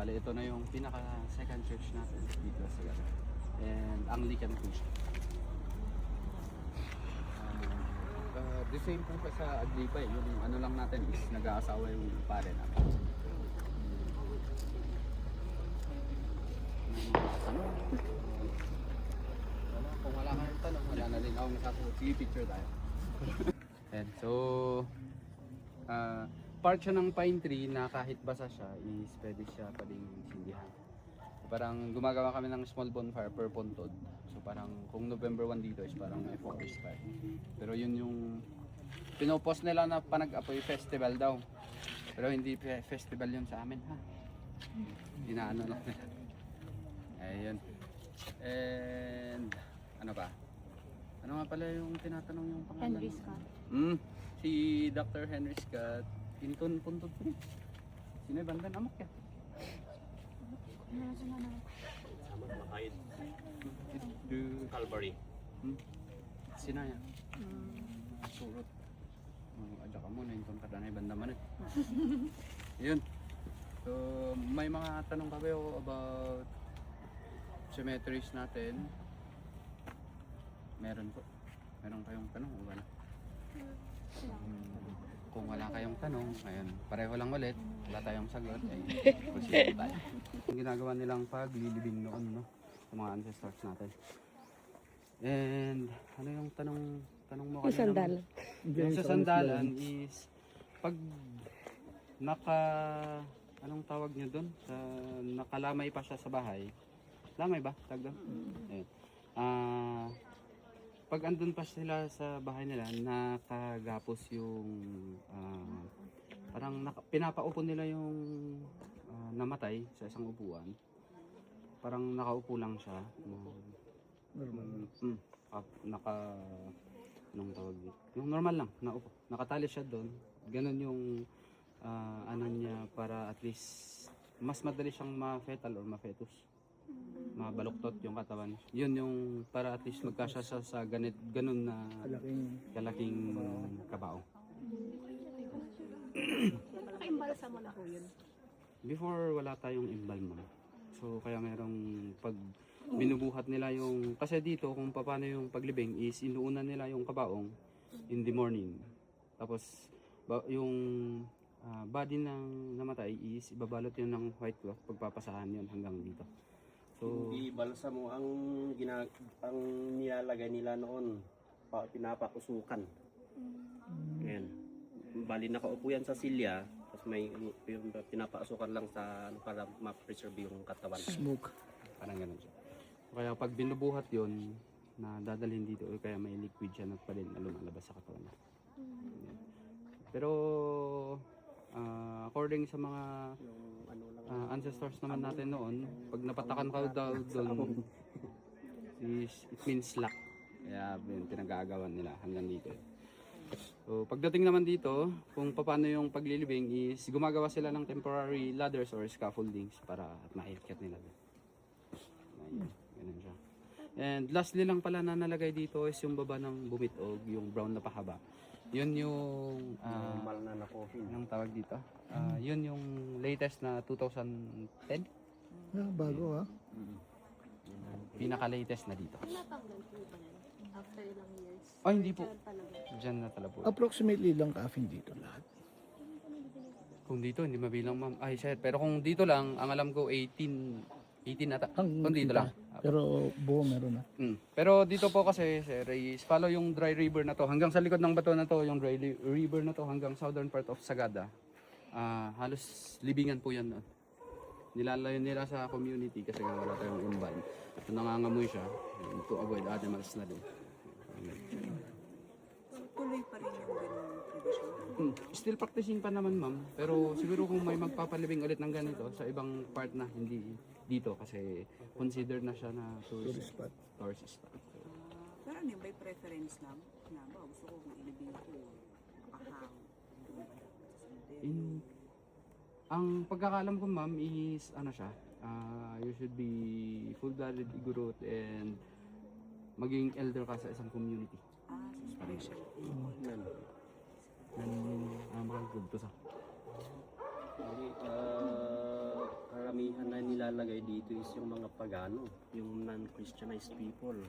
Bale, ito na yung pinaka second church natin dito sa Sagada. And Anglican po siya. The same po pa sa Aglipa eh. Yung ano lang natin is nag-aasawa yung pare natin. Ano? Kung wala kang tanong, wala na din ako masasagot. Sige, picture tayo. And so, part siya ng pine tree na kahit basa siya is pwede siya pwedeng sindihan. Parang gumagawa kami ng small bonfire per pontod. So parang kung November 1 dito is parang may forest fire. Pero yun yung pinopost nila na panag-apoy festival daw. Pero hindi festival yun sa amin ha. Inaano lang nila. Ayun. And ano ba? Ano nga pala yung tinatanong yung pangalan? Henry Scott. Si Dr. Henry Scott. Pinton puntod ko rin. Sino yung bandang amak yan? Sama makayod. Calvary. Sino yan? Surot. Adya ka muna, yung kadanay banda man eh. Yun. So, may mga tanong kami about cemeteries natin. Meron po. Meron kayong tanong o wala? Kung wala kayong tanong, ayun, pareho lang ulit, wala tayong sagot, ay proceed tayo. Yung ginagawa nilang paglilibing noon, no? Sa mga ancestors natin. And, ano yung tanong mo kanina? Yung sandal. Yung sa sandalan is, pag anong tawag nyo doon? Nakalamay pa siya sa bahay. Lamay ba? Tag doon? Ayun. Pag andun pa sila sa bahay nila, nakagapos yung parang pinapaupo nila yung namatay sa isang upuan. Parang nakaupo lang siya. Anong tawag dito? Yung normal lang, naupo. Nakatali siya doon. Ganun yung ano niya para at least mas madali siyang ma-fetal or ma-fetus. Mabaluktot yung katawan. Yun yung para at least magkasya siya sa ganun na kalaking kabao. Naka-imbalsa mo na po yun. Before wala tayong embalm. So kaya merong pag binubuhat nila yung kasi dito kung paano yung paglibing is inuunan nila yung kabaong in the morning. Tapos yung body ng namatay is ibabalot yun ng white cloth, pagpapasahan yun hanggang dito. So, Hindi balsa mo ang nilalagay nila noon, pinapakusukan. Ayan. Bali nakaupo yan sa silya, tapos may pinapasukan lang sa para ma-preserve yung katawan. Smoke. Parang ganun siya. Kaya pag binubuhat yun, na dadalhin dito, kaya may liquid siya na pa rin na lumalabas sa katawan. Pero, according sa mga ancestors naman natin noon, pag napatakan ka daw doon, it means luck. Kaya pinag-aagawan nila hanggang dito. So, pagdating naman dito, kung paano yung paglilibing is gumagawa sila ng temporary ladders or scaffoldings para at maikyat nila doon. Ayun, ganun siya. And lastly lang pala na nalagay dito is yung baba ng bumitog, yung brown na pahaba. Yun yung Normal na coffin. anong tawag dito? Yun yung latest na 2010. Bago ha. Pinaka-latest na dito. Natanggal po ba yan? After ilang years? Ay, hindi po. Diyan talaga. Diyan na talaga po. Approximately lang coffin dito lahat. Kung dito, hindi mabilang ma'am. Ay, sir. Pero kung dito lang, ang alam ko 18 ata. Kung dito lang. Pero buo meron na. Pero dito po kasi, sir, is follow yung dry river na to. Hanggang sa likod ng bato na to, yung dry river na to, hanggang southern part of Sagada. Halos libingan po yan. Nilalayo nila sa community kasi nga wala tayong imbal. So nangangamoy siya to avoid animals na din. Tuloy pa rin yung ganung tradition. Still practicing pa naman ma'am. Pero siguro kung may magpapalibing ulit ng ganito sa ibang part na hindi dito kasi consider na siya na tourist spot. Pero ano yung may preference lang? Na ba, gusto ko mailibing ko, makahang. Ang pagkakalam ko ma'am is ano siya, you should be full-blooded Igorot and maging elder ka sa isang community. Special. Mga good to sa. Bali, karamihan na nilalagay dito is yung mga pagano, yung non-Christianized people.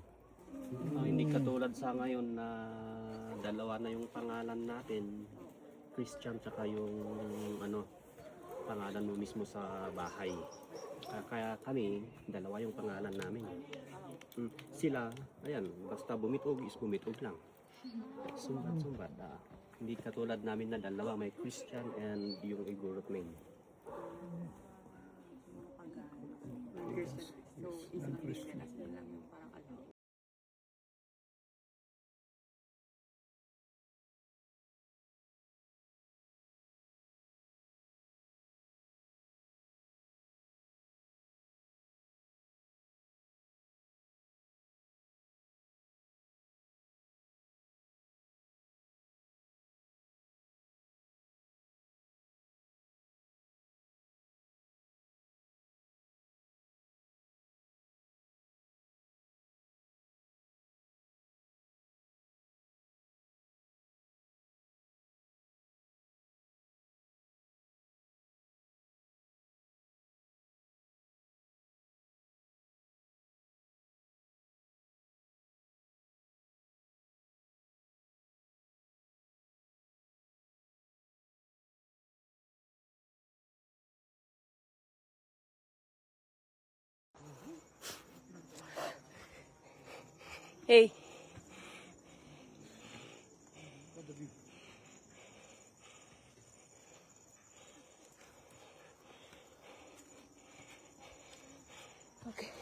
Hindi katulad sa ngayon na dalawa na yung pangalan natin, Christian tsaka yung ano, pangalan mo mismo sa bahay. Kaya kami, dalawa yung pangalan namin. Sila, ayan, basta bumitog is bumitog lang. Sumbat-sumbat. Hindi katulad namin na dalawa, may Christian and yung Igorot name. So, isang Christian as lang yung parang ano. Hey. Okay.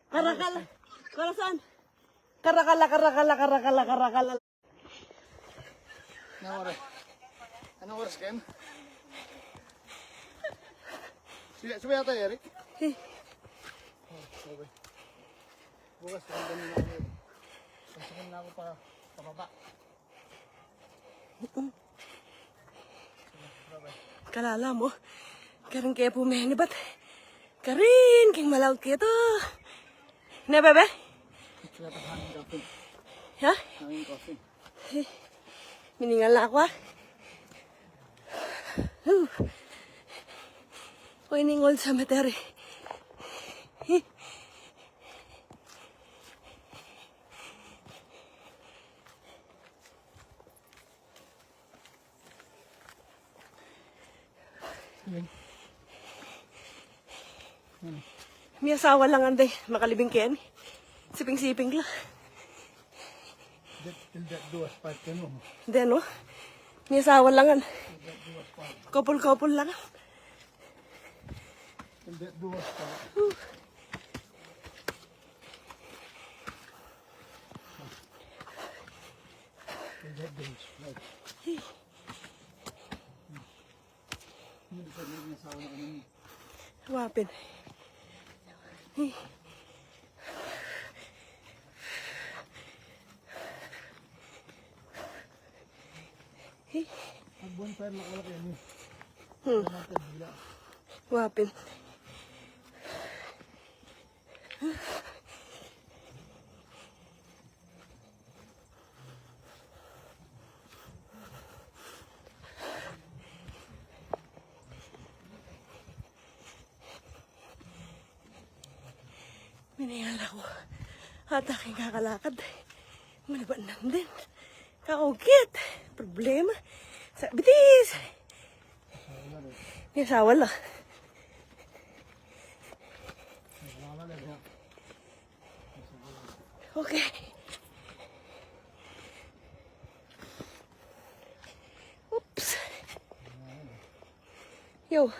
Karakala. Karasan. Karakala. Anong oras Ken? Suwi yata Eric? Okay. Bukas ganda nila ako yun. Pagsakin na ako pa pababa. Kalala mo. Karing kaya pumeni ba't? Karin, king malaut kaya to. Na bebe? Sila pa hangin coffee. Ha? Hangin coffee. Miningal na ako ah. Uy, ningol sa materi. May asawa lang anday, makalibing ken. Siping-siping lang. Till that duwas part ka no. Hindi no? May asawa lang an. Couple lang. Till that duwas part. Till that days. Right. Hindi ka nang nasawa na kanina. Wapin. Ang bonfire na wala kayo. Wapin. Minayala ko. At aking kakalakad. Manabanan din. Kaugit. Problema. Sa bitis. May asawa lang. Okay. Oops. Yo.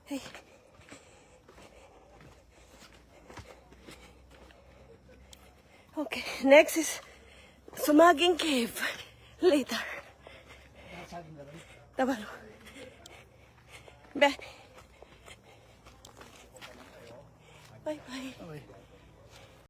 Hey. Okay. Okay, next is Sumaging Cave. Later. Tabalo. Bye. Bye-bye. Okay.